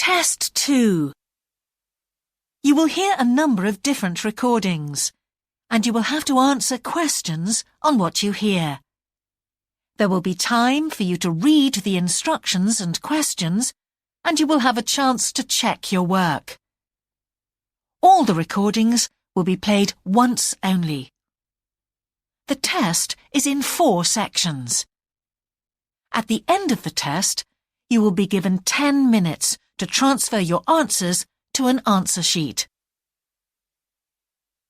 Test 2. You will hear a number of different recordings, and you will have to answer questions on what you hear. There will be time for you to read the instructions and questions, and you will have a chance to check your work. All the recordings will be played once only. The test is in 4 sections. At the end of the test, you will be given 10 minutes to transfer your answers to an answer sheet.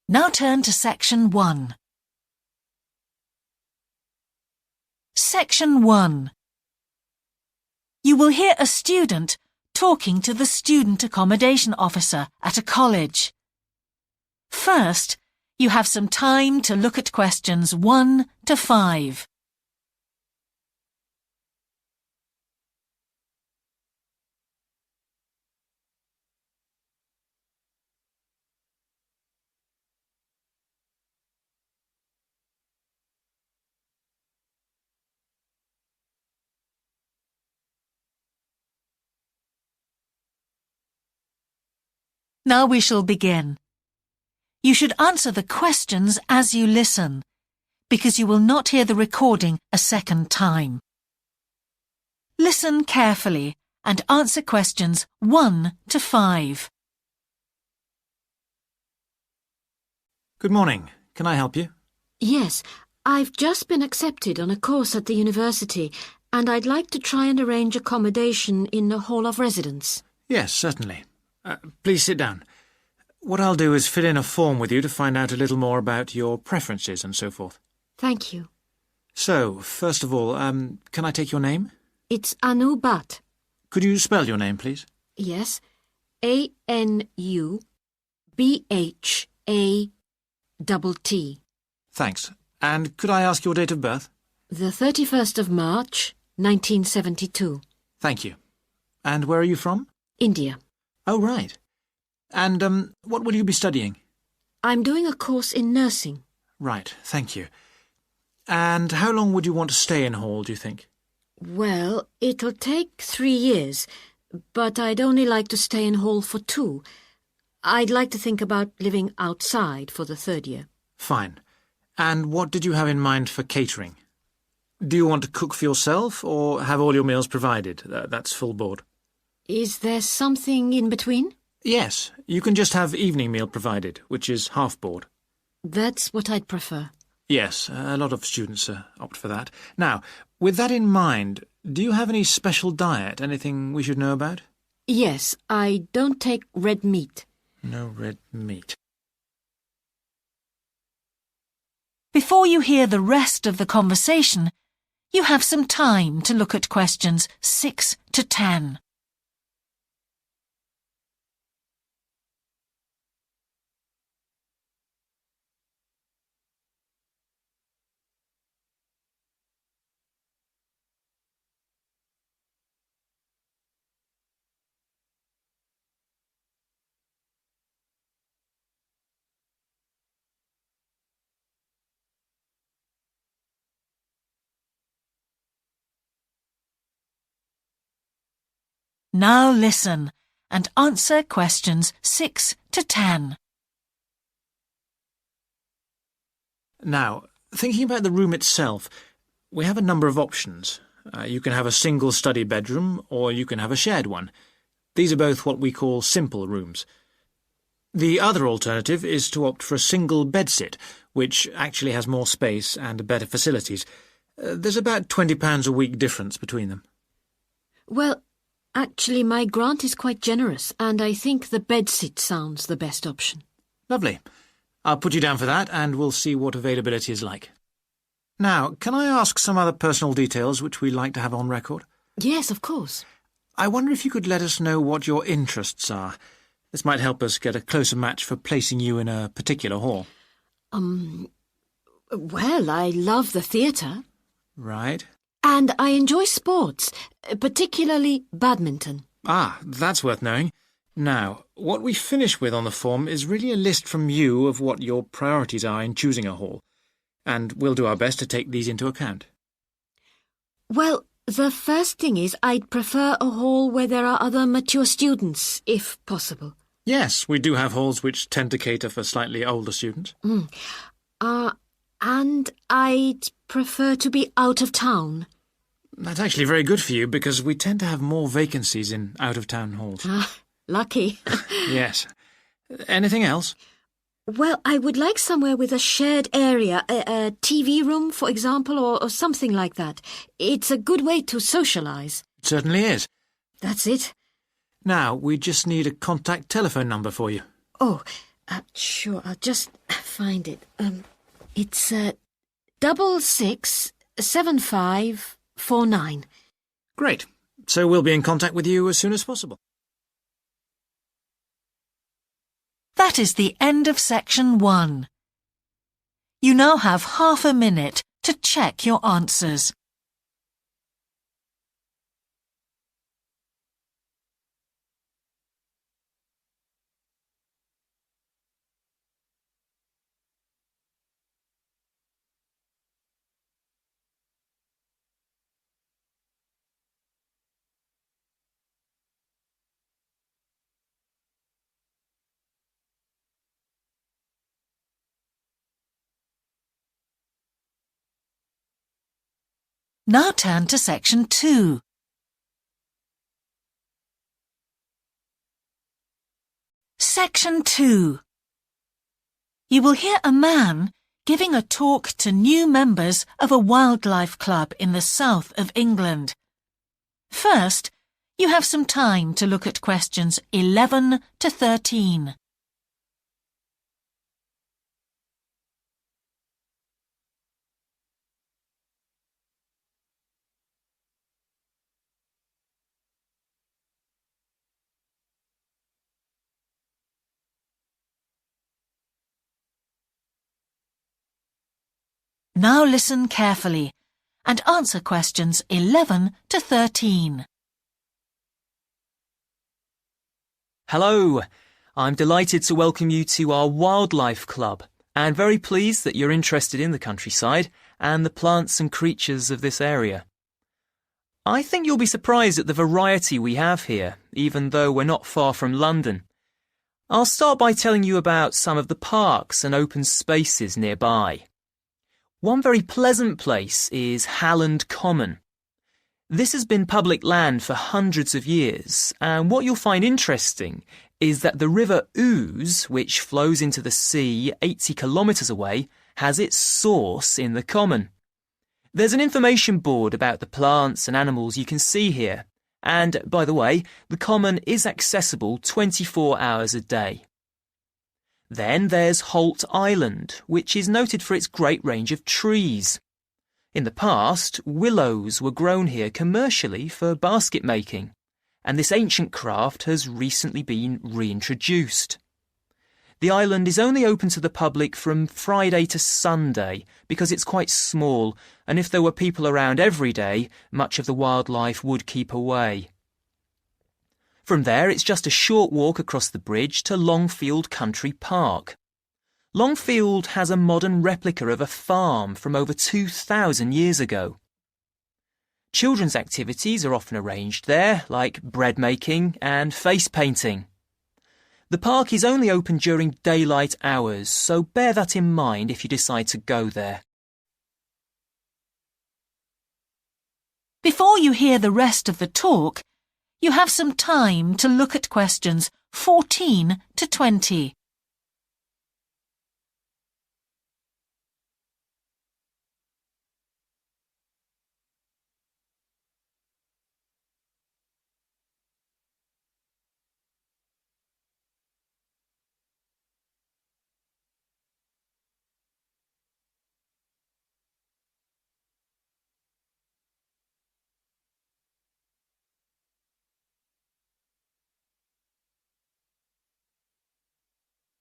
Now turn to Section 1. Section 1. You will hear a student talking to the student accommodation officer at a college. First, you have some time to look at questions 1 to 5. Now we shall begin. You should answer the questions as you listen, because you will not hear the recording a second time. Listen carefully and answer questions 1 to 5. Good morning. Can I help you? Yes, I've just been accepted on a course at the university, and I'd like to try and arrange accommodation in a hall of residence. Yes, certainly. Please sit down. What I'll do is fill in a form with you to find out a little more about your preferences and so forth. Thank you. So, first of all, can I take your name? It's Anu Bhatt. Could you spell your name, please? Yes, ANUBHATT. Thanks. And could I ask your date of birth? The 31st of March, 1972. Thank you. And where are you from? India. Oh, right. And, what will you be studying? I'm doing a course in nursing. Right, thank you. And how long would you want to stay in hall, do you think? Well, it'll take 3 years, but I'd only like to stay in hall for 2. I'd like to think about living outside for the 3rd year. Fine. And what did you have in mind for catering? Do you want to cook for yourself or have all your meals provided? That's full board. Is there something in between? Yes, you can just have evening meal provided, which is half board. That's what I'd prefer. Yes, a lot of students opt for that. Now, with that in mind, do you have any special diet, anything we should know about? Yes, I don't take red meat. No red meat. Before you hear the rest of the conversation, you have some time to look at questions 6 to 10. Now listen and answer questions 6 to 10. Now, thinking about the room itself, we have a number of options. You can have a single study bedroom or you can have a shared one. These are both what we call simple rooms. The other alternative is to opt for a single bedsit, which actually has more space and better facilities. There's about £20 a week difference between them. Well, actually, my grant is quite generous, and I think the bedsit sounds the best option. Lovely. I'll put you down for that, and we'll see what availability is like. Now, can I ask some other personal details which we like to have on record? Yes, of course. I wonder if you could let us know what your interests are. This might help us get a closer match for placing you in a particular hall. Well, I love the theatre. Right. And I enjoy sports, particularly badminton. Ah, that's worth knowing. Now, what we finish with on the form is really a list from you of what your priorities are in choosing a hall, and we'll do our best to take these into account. Well, The first thing is I'd prefer a hall where there are other mature students, if possible. Yes, we do have halls which tend to cater for slightly older students. And I'd prefer to be out of town. That's actually very good for you because we tend to have more vacancies in out-of-town halls. Lucky. Yes. Anything else? Well, I would like somewhere with a shared area, a TV room, for example, or something like that. It's a good way to socialise. It certainly is. That's it. Now, we just need a contact telephone number for you. Oh, sure, I'll just find it. It's 667549. Great. So we'll be in contact with you as soon as possible. That is the end of section 1. You now have half a minute to check your answers. Now turn to section 2. Section 2. You will hear a man giving a talk to new members of a wildlife club in the south of England. First, you have some time to look at questions 11 to 13. Now listen carefully and answer questions 11 to 13. Hello, I'm delighted to welcome you to our Wildlife Club and very pleased that you're interested in the countryside and the plants and creatures of this area. I think you'll be surprised at the variety we have here, even though we're not far from London. I'll start by telling you about some of the parks and open spaces nearby. One very pleasant place is Halland Common. This has been public land for hundreds of years, and what you'll find interesting is that the River Ouse, which flows into the sea 80 kilometres away, has its source in the common. There's an information board about the plants and animals you can see here, and, by the way, the common is accessible 24 hours a day. Then there's Holt Island, which is noted for its great range of trees. In the past, willows were grown here commercially for basket making, and this ancient craft has recently been reintroduced. The island is only open to the public from Friday to Sunday because it's quite small, and if there were people around every day, much of the wildlife would keep away. From there, it's just a short walk across the bridge to Longfield Country Park. Longfield has a modern replica of a farm from over 2,000 years ago. Children's activities are often arranged there, like bread making and face painting. The park is only open during daylight hours, so bear that in mind if you decide to go there. Before you hear the rest of the talk, you have some time to look at questions 14 to 20.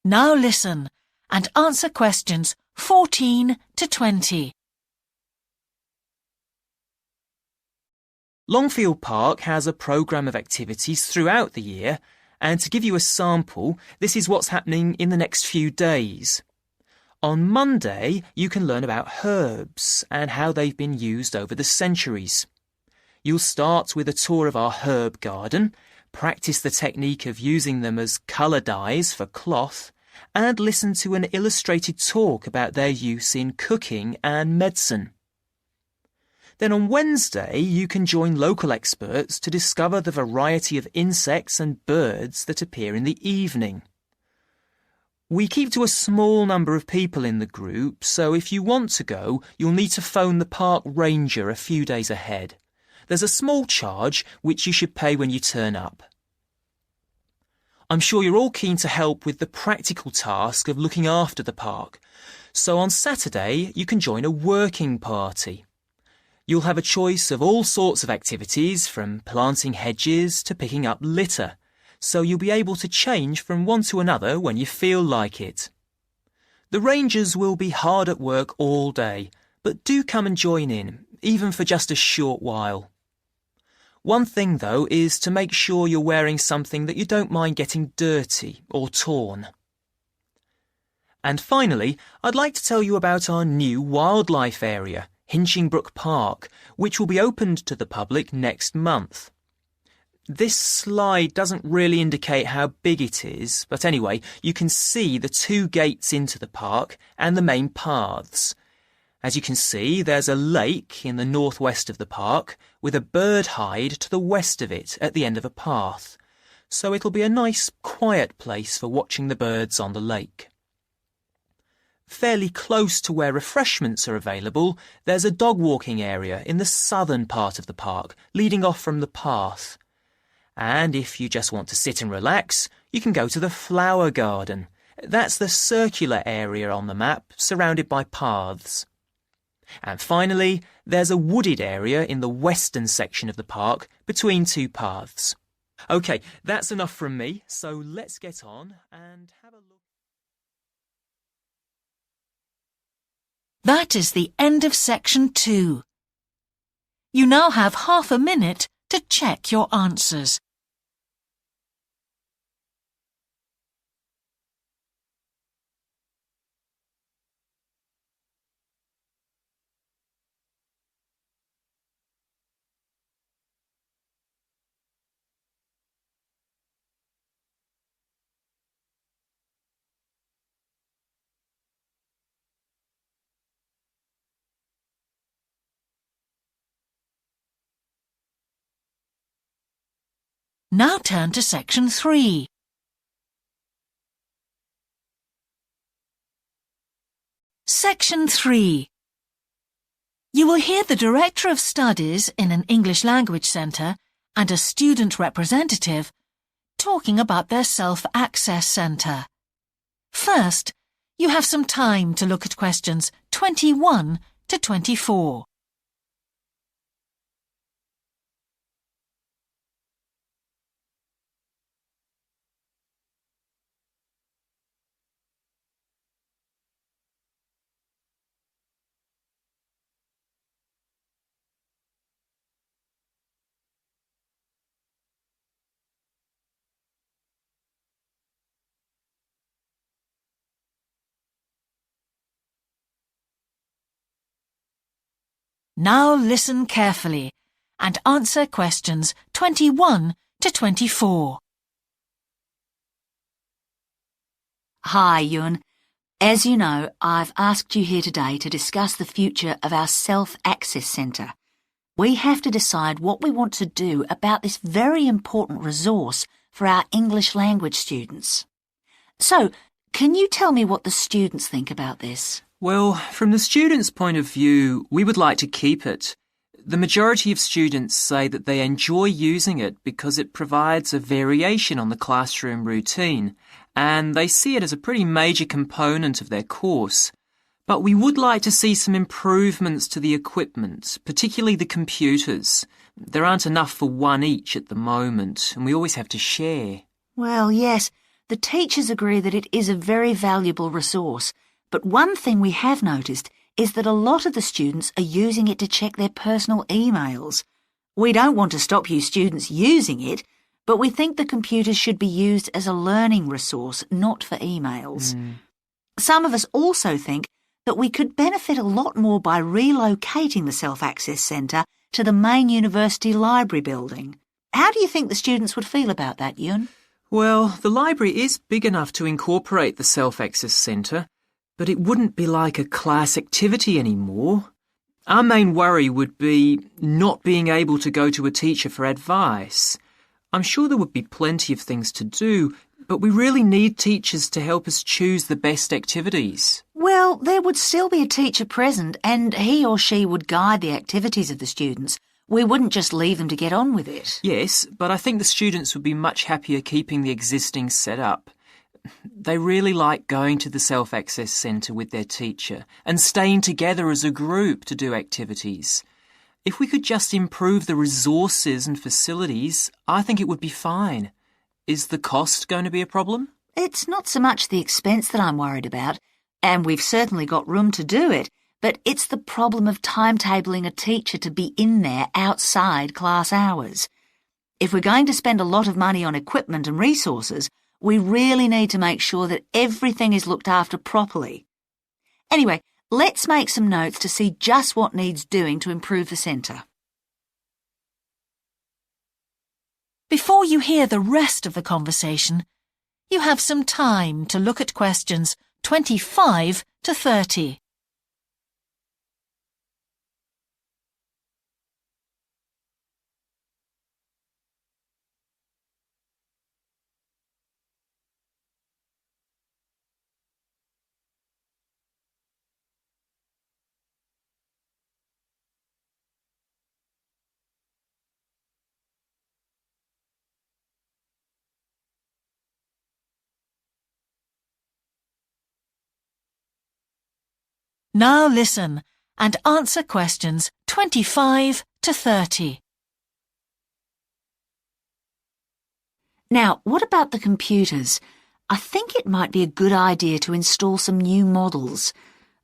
Now listen and answer questions 14 to 20. Longfield Park has a programme of activities throughout the year, and to give you a sample, this is what's happening in the next few days. On Monday, you can learn about herbs and how they've been used over the centuries. You'll start with a tour of our herb garden, practice the technique of using them as colour dyes for cloth, and listen to an illustrated talk about their use in cooking and medicine. Then on Wednesday, you can join local experts to discover the variety of insects and birds that appear in the evening. We keep to a small number of people in the group, so if you want to go, you'll need to phone the park ranger a few days ahead. There's a small charge which you should pay when you turn up. I'm sure you're all keen to help with the practical task of looking after the park, so on Saturday you can join a working party. You'll have a choice of all sorts of activities, from planting hedges to picking up litter, so you'll be able to change from one to another when you feel like it. The rangers will be hard at work all day, but do come and join in, even for just a short while. One thing, though, is to make sure you're wearing something that you don't mind getting dirty or torn. And finally, I'd like to tell you about our new wildlife area, Hinchingbrook Park, which will be opened to the public next month. This slide doesn't really indicate how big it is, but anyway, you can see the 2 gates into the park and the main paths. As you can see, there's a lake in the northwest of the park, with a bird hide to the west of it at the end of a path, so it'll be a nice, quiet place for watching the birds on the lake. Fairly close to where refreshments are available, there's a dog walking area in the southern part of the park, leading off from the path. And if you just want to sit and relax, you can go to the flower garden. That's the circular area on the map, surrounded by paths. And finally, there's a wooded area in the western section of the park, between 2 paths. OK, that's enough from me, so let's get on and have a look. That is the end of section 2. You now have half a minute to check your answers. Now turn to section 3. Section 3. You will hear the Director of Studies in an English Language Centre and a student representative talking about their Self-Access Centre. First, you have some time to look at questions 21 to 24. Now listen carefully and answer questions 21 to 24. Hi, Yun. As you know, I've asked you here today to discuss the future of our Self-Access Centre. We have to decide what we want to do about this very important resource for our English language students. So, can you tell me what the students think about this? Well, from the students' point of view, we would like to keep it. The majority of students say that they enjoy using it because it provides a variation on the classroom routine, and they see it as a pretty major component of their course. But we would like to see some improvements to the equipment, particularly the computers. There aren't enough for one each at the moment, and we always have to share. Well, yes, the teachers agree that it is a very valuable resource. But one thing we have noticed is that a lot of the students are using it to check their personal emails. We don't want to stop you students using it, but we think the computers should be used as a learning resource, not for emails. Some of us also think that we could benefit a lot more by relocating the Self-Access Centre to the main university library building. How do you think the students would feel about that, Yun? Well, the library is big enough to incorporate the Self-Access Centre, but it wouldn't be like a class activity anymore. Our main worry would be not being able to go to a teacher for advice. I'm sure there would be plenty of things to do, but we really need teachers to help us choose the best activities. Well, there would still be a teacher present and he or she would guide the activities of the students. We wouldn't just leave them to get on with it. Yes, but I think the students would be much happier keeping the existing setup. They really like going to the Self-Access Centre with their teacher and staying together as a group to do activities. If we could just improve the resources and facilities, I think it would be fine. Is the cost going to be a problem? It's not so much the expense that I'm worried about, and we've certainly got room to do it, but it's the problem of timetabling a teacher to be in there outside class hours. If we're going to spend a lot of money on equipment and resources, we really need to make sure that everything is looked after properly. Anyway, let's make some notes to see just what needs doing to improve the centre. Before you hear the rest of the conversation, you have some time to look at questions 25 to 30. Now listen and answer questions 25 to 30. Now, what about the computers? I think it might be a good idea to install some new models.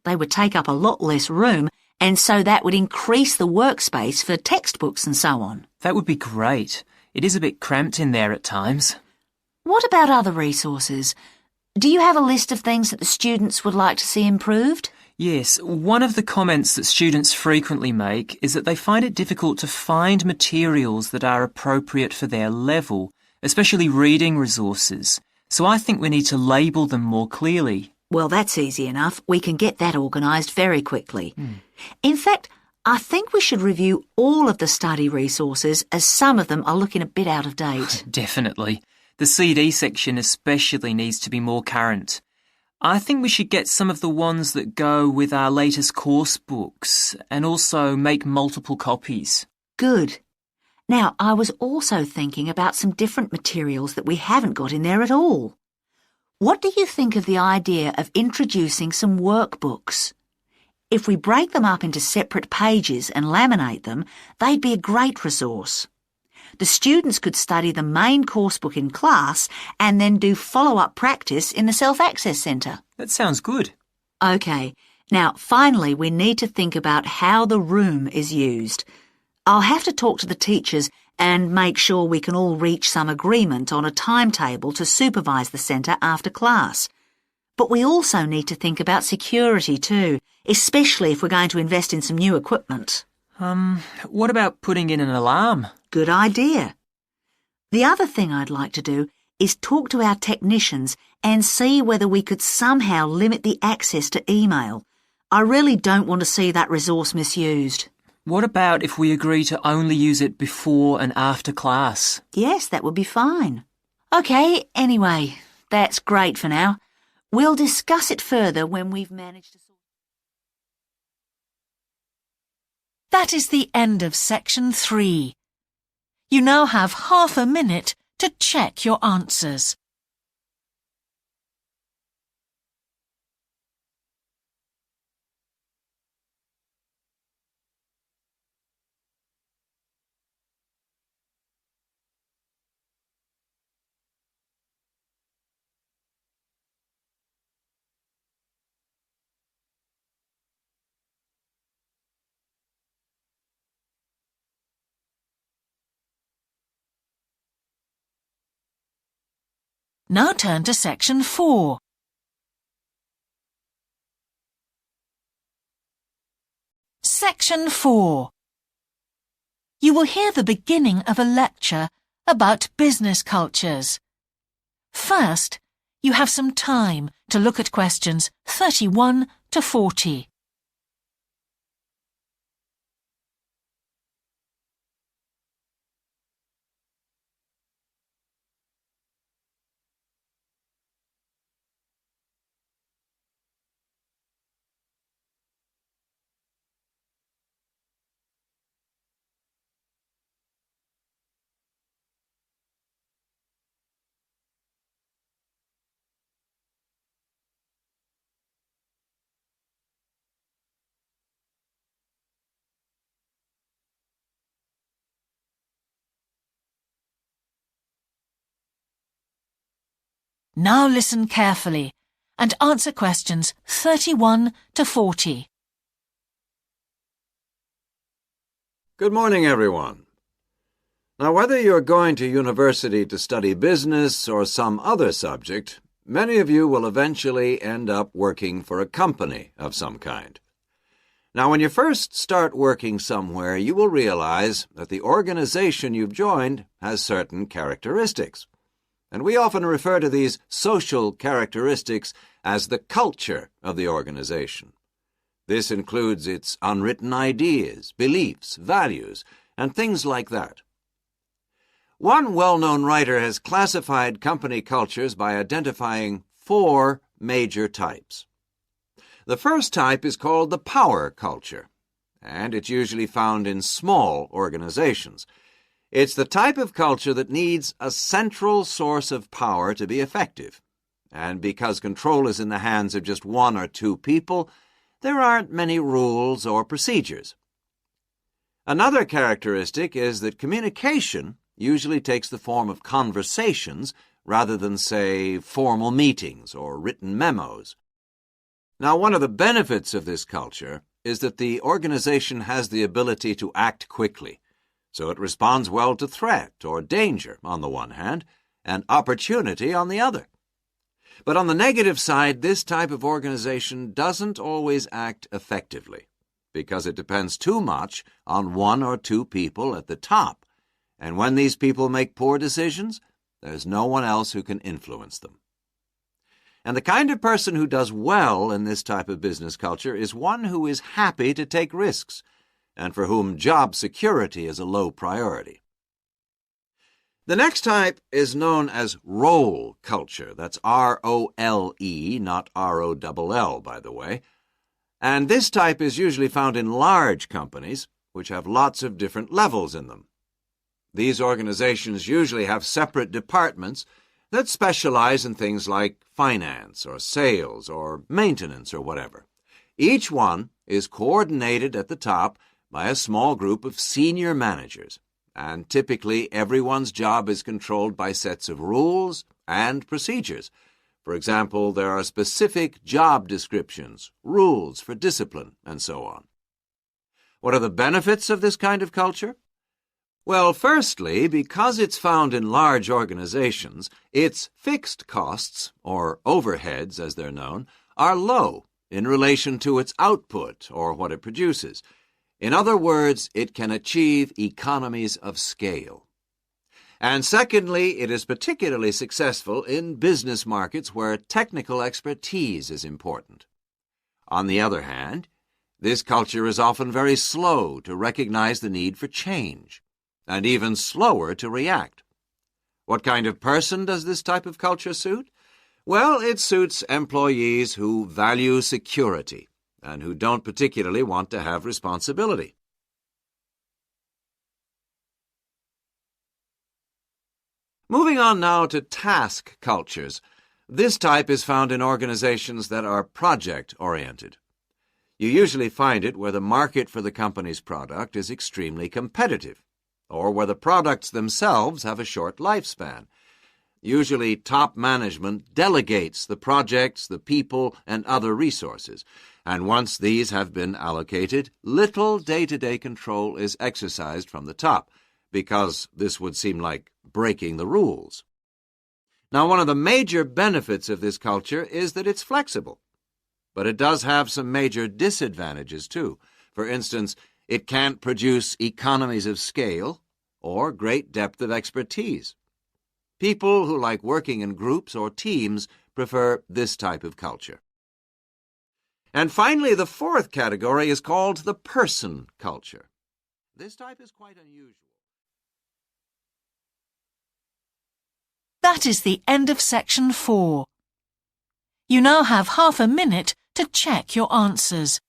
They would take up a lot less room, and so that would increase the workspace for textbooks and so on. That would be great. It is a bit cramped in there at times. What about other resources? Do you have a list of things that the students would like to see improved? Yes, one of the comments that students frequently make is that they find it difficult to find materials that are appropriate for their level, especially reading resources. So I think we need to label them more clearly. Well, that's easy enough. We can get that organised very quickly. In fact, I think we should review all of the study resources as some of them are looking a bit out of date. Definitely. The CD section especially needs to be more current. I think we should get some of the ones that go with our latest course books and also make multiple copies. Good. Now, I was also thinking about some different materials that we haven't got in there at all. What do you think of the idea of introducing some workbooks? If we break them up into separate pages and laminate them, they'd be a great resource. The students could study the main course book in class and then do follow-up practice in the Self-Access Centre. That sounds good. OK, now finally we need to think about how the room is used. I'll have to talk to the teachers and make sure we can all reach some agreement on a timetable to supervise the centre after class. But we also need to think about security too, especially if we're going to invest in some new equipment. What about putting in an alarm? Good idea. The other thing I'd like to do is talk to our technicians and see whether we could somehow limit the access to email. I really don't want to see that resource misused. What about if we agree to only use it before and after class? Yes, that would be fine. OK, anyway, that's great for now. We'll discuss it further when we've managed to sort. That is the end of section 3. You now have half a minute to check your answers. Now turn to section 4. Section 4. You will hear the beginning of a lecture about business cultures. First, you have some time to look at questions 31 to 40. Now listen carefully and answer questions 31 to 40. Good morning, everyone. Now, whether you're going to university to study business or some other subject, many of you will eventually end up working for a company of some kind. Now, when you first start working somewhere, you will realize that the organization you've joined has certain characteristics. And we often refer to these social characteristics as the culture of the organization. This includes its unwritten ideas, beliefs, values, and things like that. One well-known writer has classified company cultures by identifying 4 major types. The first type is called the power culture, and it's usually found in small organizations. It's the type of culture that needs a central source of power to be effective. And because control is in the hands of just 1 or 2 people, there aren't many rules or procedures. Another characteristic is that communication usually takes the form of conversations rather than, say, formal meetings or written memos. Now, one of the benefits of this culture is that the organization has the ability to act quickly. So it responds well to threat or danger on the one hand, and opportunity on the other. But on the negative side, this type of organization doesn't always act effectively, because it depends too much on 1 or 2 people at the top, and when these people make poor decisions, there's no one else who can influence them. And the kind of person who does well in this type of business culture is one who is happy to take risks, and for whom job security is a low priority. The next type is known as role culture. That's R-O-L-E, not R-O-L-L, by the way. And this type is usually found in large companies, which have lots of different levels in them. These organizations usually have separate departments that specialize in things like finance or sales or maintenance or whatever. Each one is coordinated at the top by a small group of senior managers, and typically everyone's job is controlled by sets of rules and procedures. For example, there are specific job descriptions, rules for discipline, and so on. What are the benefits of this kind of culture? Well, firstly, because it's found in large organizations, its fixed costs, or overheads as they're known, are low in relation to its output or what it produces. In other words, it can achieve economies of scale. And secondly, it is particularly successful in business markets where technical expertise is important. On the other hand, this culture is often very slow to recognize the need for change, and even slower to react. What kind of person does this type of culture suit? Well, it suits employees who value security and who don't particularly want to have responsibility. Moving on now to task cultures. This type is found in organizations that are project-oriented. You usually find it where the market for the company's product is extremely competitive, or where the products themselves have a short lifespan. Usually, top management delegates the projects, the people, and other resources, and once these have been allocated, little day-to-day control is exercised from the top, because this would seem like breaking the rules. Now, one of the major benefits of this culture is that it's flexible, but it does have some major disadvantages too. For instance, It can't produce economies of scale or great depth of expertise. People who like working in groups or teams prefer this type of culture. And finally, the fourth category is called the person culture. This type is quite unusual. That is the end of section 4. You now have half a minute to check your answers.